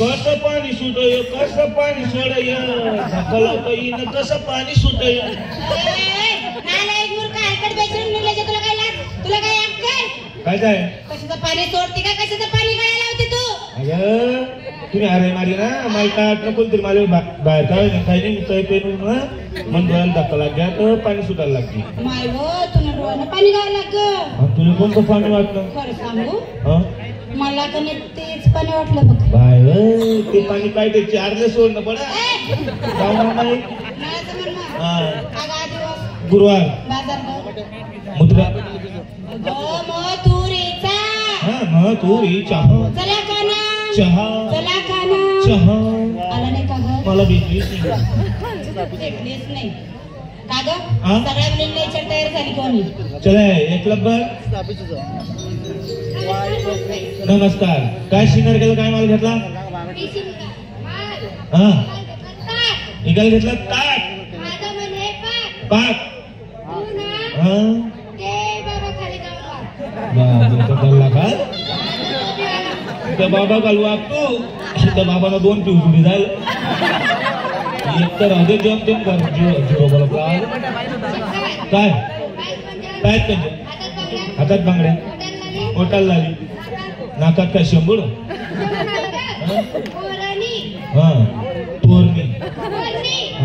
कसं पाणी सुटय कसं पाणी सोडय ढकलवता येईन कसं पाणी सुटय तुला काय काय काय कशाचं पाणी सोडते का कशाचं पाणी गळायला होते तू अगं तुम्ही अरे मारी ना मला काय नको तरी मला बाहेर काय काही नाही तय पेरून ना मन डोळ्याला धक्का लागला तर पाणी सुटायला लागते माय व तुला डोळ्याला पाणी गळायला लाग तुला कोणतं पाणी वाटलं खरं सांगू हा मला का नाही तेच पाणी वाटलं बघ बाय ते पाणी काय ते चार्ज सोडणं पडा जाऊ नाही गुरुवार बाजार मुद्रा तुरीचा तुरी चहा चला खाना चहा चला खाना चहा आला नाही का ग मला भेटलीच नाही का ग सगळ्या मुलींना विचार तयार झाली कोणी चला एक नंबर नमस्कार काय शिंगार केलं काय माल घेतला हा इकाल घेतला ताट पाक हा त्या बाबा काल वागतो त्या बाबाला 2 पिवजुडी जाईल एक तर राहू दे जेम तेम कर झिरो बोला काय काय हातात बांगड्या पोटाला लाली नाकात काय शंभूड हा तोरणी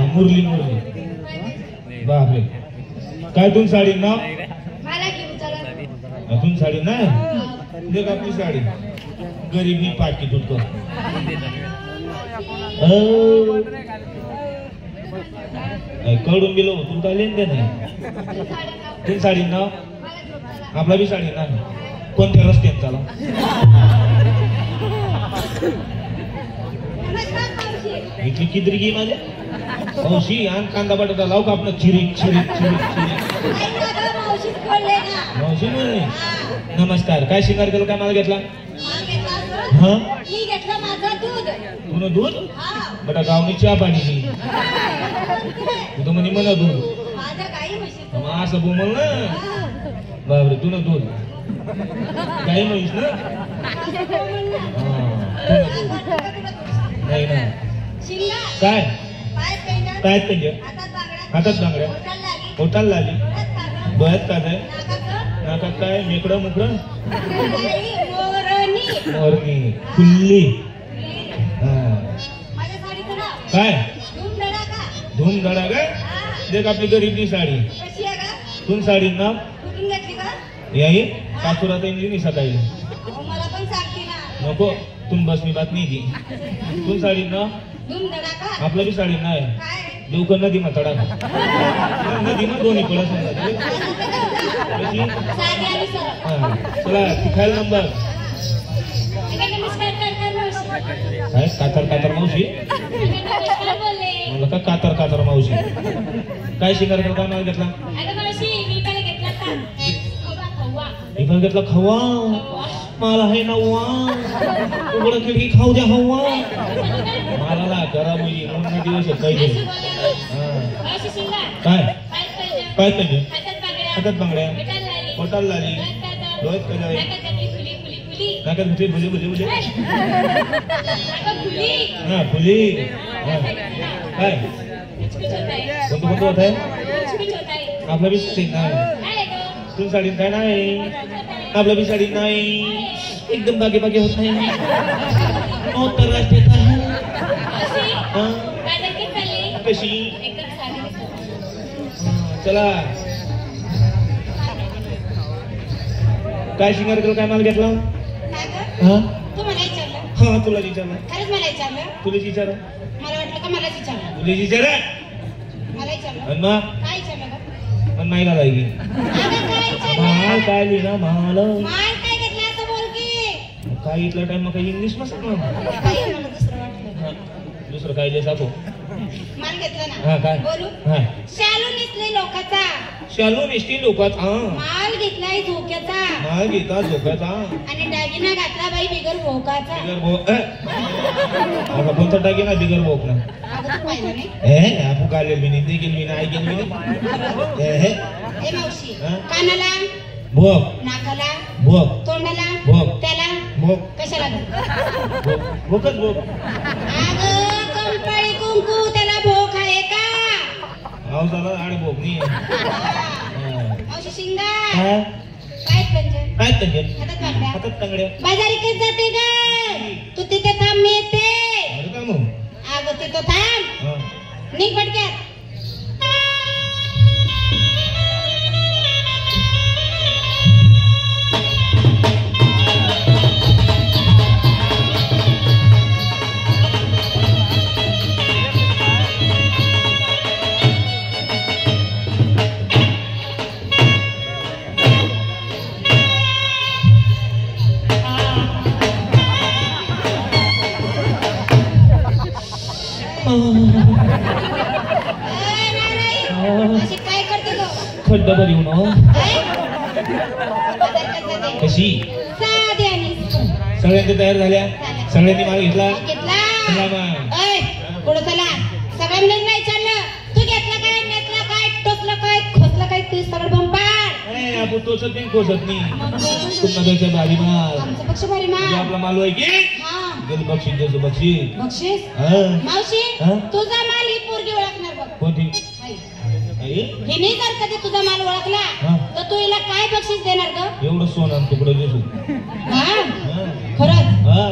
मुरली मुरली बापरे काय तुम साडी नाव तुम साडी नाही देख आपली साडी गरीबी पाठी तुटको कडून गेलो तुम काय लेन देत नाही तुम साडी नाव आपला बी साडी नाही कोणत्या रस्त्यात चाला इथली किती गी माझ्या औशी आणि कांदा बटाटा लावू का आपलं चिरीक चिरीक चिरीक चिरीक मावशी म्हणे नमस्कार काय शिंगार केलं काय मला घेतला हा तुला दूध बटा गावनी चहा पाणी तू म्हणे मला दूध असं बोमल ना बापरे तुला दूध काही म्हैस ना नाही ना काय काय पेंजे हातात बांगड्या पोटाला लाली डोळ्यात काय आहे नाकात काय मेकडं मुकडं मोरणी खुल्ली काय धूम धडा काय देख आपली गरीबी साडी तून साडी ना याही कासुरात इंजिनी सकाळी नको तुम बस मी बात नाही दी तून साडी ना आपलं बी साडी नाही देवकर नदी मा तडा नदी मा दोन्ही पडा समजा चला तिखायला नंबर काय कातर कातर मावशी मला का कातर कातर मावशी काय शिकार केला काय मला घेतला इकडे घेतला खवा मला आहे ना वा उघडं खिडकी खाऊ द्या हवा मला ना करा मुली म्हणून दिवस काही काय काय पाहिजे हातात बांगड्या पोटाला लाली डोळ्यात काय नाकात भुली भुली भुली भुली हा फुली काय कोणतं कोणतं होत आहे आपला बी साडी नाही तुम साडी काय नाही आपला बी साडी नाही एकदम बागे बागे होत नाही कशी चला काय शिंगार केलं काय माल घेतला हा तुला विचारलं तुला विचार तुला विचार मायला जाईल माल काय लिहिला माल काय इथला टाइम मग काही इंग्लिश नसत ना दुसरं काय लिहायचं आपण माल घेतला ना हा काय बोलू हा शालू नेसले लोकाचा शालू नेसली लोकात माल घेतलाय झोक्याचा माल घेता झोक्याचा आणि दागिना घातला बाई बिगर भोकाचा बिगर भोक आता कोणता दागिना बिगर भोक ना पाहिलं नाही आपण काय बी नाही देखील मी नाही ऐकेल मी ए मावशी कानाला भोग नाकाला भोग तोंडाला भोग त्याला भोग कशाला ग? भोग भोगच भोग अगं कंपाळी कुंकू त्याला भोग आहे का? पावसाला आणि भोग नाही मावशी शिंगा काय काय पंच काय तंगड हातात बांगड्या हातात तंगड्या बाजारी कस जाते ग? तू तिथे थांब मी येते. अरे का मग अगं तिथं थांब हा. निघ पटक्यात. अशी काय करते ग? खड्डा बरी होऊन कशी साधी आणि सगळ्यांच्या तयार झाल्या सगळ्यांनी माल घेतला घेतला. चला मग. ऐ, पुढं चला. सगळ्या मुलींना नाही चाललं. तू घेतलं काय, नेतलं काय, टोचलं काय, खोचलं काय, तू सगळं बंपाड. ए, आपण टोचत नाही खोचत नाही कुणाच्या भारी माल आमचं पक्ष भारी मा. म्हणजे आपला माल आहे की हा. गेलं बक्षीस द्यायचं बक्षीस बक्षीस हा. मावशी हा? तुझा माल ही पोरगी ओळखणार बघ. कोणती हाय. आई? हिने जर कधी तुझा माल ओळखला हा. तर तू हिला काय बक्षीस देणार ग? एवढं सोनं तुकडं दिसू हा हा. खरंच. हा.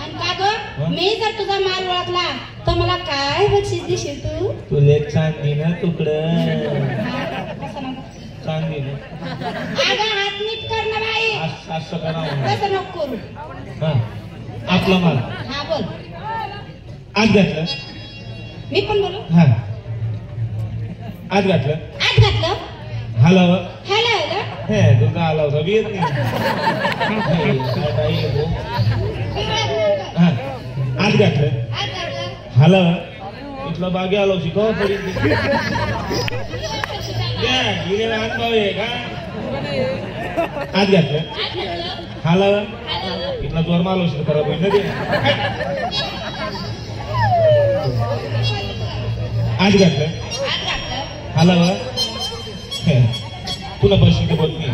आणि का ग मी जर तुझा माल ओळखला तर मला काय बक्षीस देशील तू? तुले चांदी ना तुकडं कसं नको चांदी ना अगं हात नीट कर ना बाई. असं करावं कसं नको करू. हा. आपला माल हा बोल. आज घातलं मी पण बोलू. हा आज घातलं आत घातलं हलावं हॅलो हॅलो हे तुझा आला होता बी येत नाही हे, काय बाई आहे भाऊ. हा आज घातलं आत घातलं हलावं इथलं बागे आलो शिकव पडी अनुभव आहे का आज घातलं आत घातलं हलावं हॅलो इथला जोर मालो शिक खराब होईल ना ते आज घातलं आत घातलं हलावं हे, तुला बस बोल नाही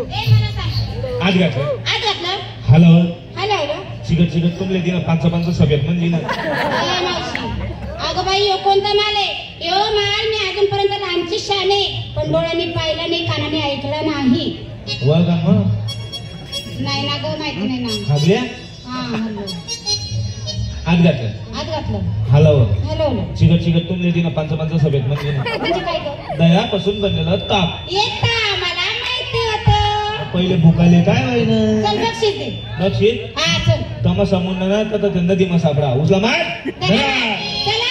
ए मला सांग. आज घातलं आत घातलं हलावं हॅलो हॅलो चिकट चिकट तुमले दिना पाच सभेत म्हणली ना ए मावशी अगं बाई ह्यो कोणता माल आहे? ह्यो माल मी अजूनपर्यंत लहानची शाने पण डोळ्यांनी पाहिला नाही कानाने ऐकला नाही. वर का मग नाही ना ग माहिती नाही ना. हागल्या हा हॅलो आज घातलं आत घातलं हलावं हॅलो हॅलो चिकट चिकट तुमले दिना पाच सभेत म्हणली ना म्हणजे काय ग? दह्यापासून बनलेलं ताप येता मला माहिती होतं. पहिले भुकाले काय व्हायनं चल बक्षीस दे. लक्षित हा चल तमासा म्हणणं ना तर त्यांना दिमा सापडा उचला मार चला चला.